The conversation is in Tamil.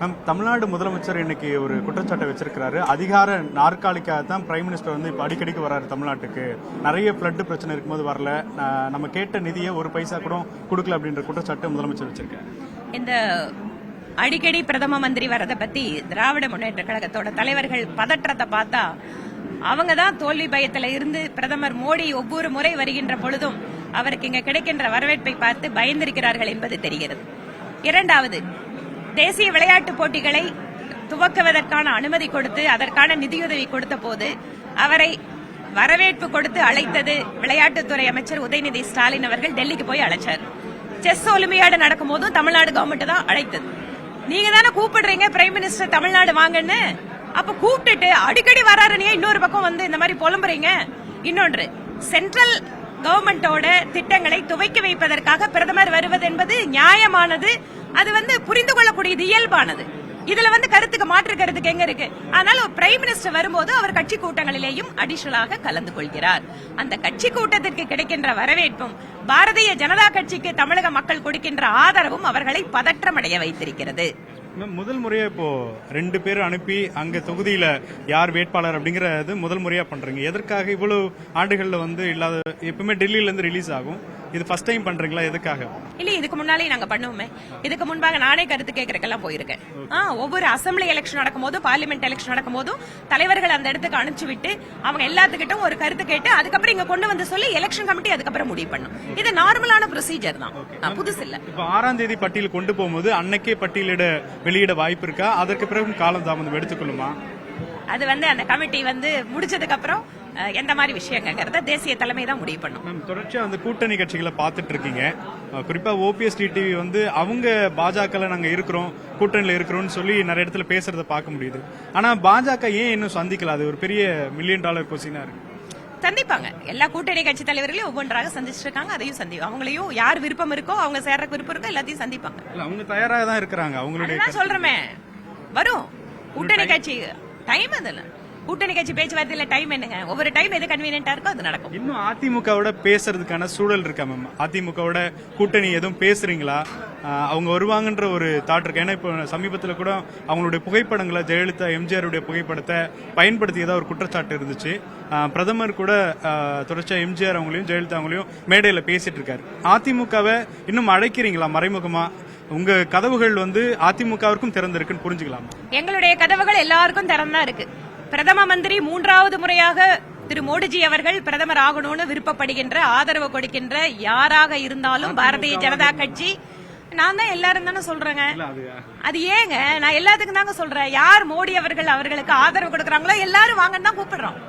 தமிழ்நாடு முதலமைச்சர் இன்னைக்கு ஒரு குற்றச்சாட்டை வச்சிருக்கிறாரு. அதிகார நாற்காலிக்காக தான் பிரைம் மினிஸ்டர் வந்து இப்ப அடிக்கடிக்கு வராரு தமிழ்நாட்டுக்கு. நிறைய பிளட் பிரச்சனை இருக்கும்போது வரல, நம்ம கேட்ட நிதியை ஒரு பைசா கூட கொடுக்கல அப்படின்ற குற்றச்சாட்டு முதலமைச்சர் வச்சிருக்காரு. இந்த அடிக்கடி பிரதம மந்திரி வரதை பத்தி திராவிட முன்னேற்ற கழகத்தோட தலைவர்கள் பதற்றத்தை பார்த்தா அவங்க தான் தோல்வி பயத்துல இருந்து பிரதமர் மோடி ஒவ்வொரு முறை வருகின்ற பொழுதும் அவருக்கு இங்க கிடைக்கின்ற வரவேற்பை பார்த்து பயந்திருக்கிறார்கள் என்பது தெரிகிறது. இரண்டாவது, தேசிய விளையாட்டு போட்டிகளை துவக்குவதற்கான அனுமதி கொடுத்து அதற்கான நிதியுதவி கொடுத்த போது அவரை வரவேற்பு கொடுத்து அழைத்தது விளையாட்டுத்துறை அமைச்சர் உதயநிதி ஸ்டாலின் அவர்கள். டெல்லிக்கு போய் அழைச்சார். செஸ் ஒலிம்பியாடு நடக்கும் போதும் தமிழ்நாடு கவர்மெண்ட் தான் அழைத்தது. நீங்க தானே கூப்பிடுறீங்க பிரைம் மினிஸ்டர் தமிழ்நாடு வாங்கன்னு. அப்ப கூப்பிட்டுட்டு அடிக்கடி வராருன்னு இன்னொரு பக்கம் வந்து இந்த மாதிரி புலம்புறீங்க. இன்னொன்று, சென்ட்ரல் கவர்மெண்டோட திட்டங்களை துவக்கி வைப்பதற்காக பிரதமர் வருவது என்பது நியாயமானது. அது வந்து புரிந்து கொள்ளக்கூடியது, இயல்பானது. இதுல வந்து கருத்துக்கு மாற்று கருத்துக்கு எங்க இருக்கு? அதனால பிரைம் மினிஸ்டர் வரும்போது அவர் கட்சி கூட்டங்களிலேயும் அடிஷனலாக கலந்து கொள்கிறார். அந்த கட்சி கூட்டத்திற்கு கிடைக்கின்ற வரவேற்பும் பாரதிய ஜனதா கட்சிக்கு தமிழக மக்கள் கொடுக்கின்ற ஆதரவும் அவர்களை பதற்றமடைய வைத்திருக்கிறது. முதல் முறையா இப்போ 2 பேர் அனுப்பி அங்க தொகுதியில யார் வேட்பாளர் அப்படிங்கறது முதல் முறையா பண்றீங்க. எதற்காக? இவ்வளவு ஆண்டுகள்ல வந்து இல்லாத, எப்பவுமே டெல்லியில இருந்து ரிலீஸ் ஆகும், இது ஃபர்ஸ்ட் டைம் பண்றீங்களா? எதுக்காக? இல்ல, இதுக்கு முன்னாலே நாங்க பண்ணுவோமே. இதுக்கு முன்பாக நானே கருத்து கேட்கறதுக்கெல்லாம் போயிருக்கேன். ஒவ்வொரு அசம்பிளி எலெக்ஷன் நடக்கும் போதும் பார்லிமெண்ட் எலெக்ஷன் நடக்கும் போதும் தலைவர்கள் அந்த இடத்துக்கு அனுப்பிச்சு விட்டு அவங்க எல்லாத்துக்கிட்டும் ஒரு கருத்து கேட்டு அதுக்கப்புறம் இங்க கொண்டு வந்து சொல்லி எலெக்ஷன் கமிட்டி அதுக்கப்புறம் முடிவு பண்ணும். இது நார்மலான ப்ரொசீஜர் தான், புதுசு இல்ல. இப்ப 6ஆம் தேதி பட்டியல் கொண்டு போகும்போது அன்னைக்கே பட்டியலிட வெளியிட வாய்ப்பு இருக்கா? அதற்கு பிறகு காலம் தாமதம் எடுத்துக்கொள்ளுமா? அது வந்து அந்த கமிட்டி வந்து முடிச்சதுக்கு அப்புறம் எந்த மாதிரி விஷயங்கிறத தேசிய தலைமை தான் முடிவு பண்ணும். தொடர்ச்சியா வந்து கூட்டணி கட்சிகளை பார்த்துட்டு இருக்கீங்க. குறிப்பா ஓபிஎஸ் டிடிவி வந்து அவங்க பாஜக நாங்க இருக்கிறோம், கூட்டணியில இருக்கிறோம்னு சொல்லி நிறைய இடத்துல பேசுறத பார்க்க முடியுது. ஆனா பாஜக ஏன் இன்னும் சந்திக்கல? அது ஒரு பெரிய $1 மில்லியன் கொஸ்டினா இருக்கு. சந்திப்பாங்க. எல்லா கூட்டணி கட்சி தலைவர்களையும் ஒவ்வொன்றாக சந்திச்சிட்டு இருக்காங்க. அதையும் அவங்களையும் யார் விருப்பம் இருக்கோ, அவங்க சேர்ற விருப்பம் இருக்கோ எல்லாத்தையும் சந்திப்பாங்க. அவங்க தயாராக தான் இருக்கிறாங்க. அவங்களுடைய சொல்றமே வரும் கூட்டணி கட்சி டைம். அதில் கூட்டணி கட்சி பேச்சுவார்த்தையில டைம் என்னங்க? ஒவ்வொரு டைம் எது கன்வீனியன்டா இருக்கோ அது நடக்கும். இன்னும் அதிமுகவோட பேசுறதுக்கான சூழல் இருக்கா மேம்? அதிமுகவோட கூட்டணி எதுவும் பேசுறீங்களா? அவங்க வருவாங்கன்ற ஒரு தாட் இருக்கு. ஏன்னா இப்போ சமீபத்தில் கூட அவங்களுடைய புகைப்படங்களை, ஜெயலலிதா எம்ஜிஆருடைய புகைப்படத்தை பயன்படுத்தியதா ஒரு குற்றச்சாட்டு இருந்துச்சு. பிரதமர் கூட தொடர்ச்சியா எம்ஜிஆர் அவங்களையும் ஜெயலலிதா அவங்களையும் மேடையில பேசிட்டு இருக்காரு. அதிமுகவை இன்னும் அழைக்கிறீங்களா மறைமுகமா? உங்க கதவுகள் வந்து அதிமுகவிற்கும் திறந்திருக்குன்னு புரிஞ்சுக்கலாம். எங்களுடைய கதவுகள் எல்லாருக்கும் திறந்தா இருக்கு. பிரதம மந்திரி 3வது முறையாக திரு மோடிஜி அவர்கள் பிரதமர் ஆகணும்னு விருப்பப்படுகின்ற, ஆதரவு கொடுக்கின்ற யாராக இருந்தாலும் பாரதிய ஜனதா கட்சி, நான் தான் எல்லாரும் தானே சொல்றேங்க. அது ஏங்க? நான் எல்லாத்துக்கும் தாங்க சொல்றேன். யார் மோடி அவர்களுக்கு ஆதரவு கொடுக்கறாங்களோ எல்லாரும் வாங்கன்னு தான் கூப்பிடுறோம்.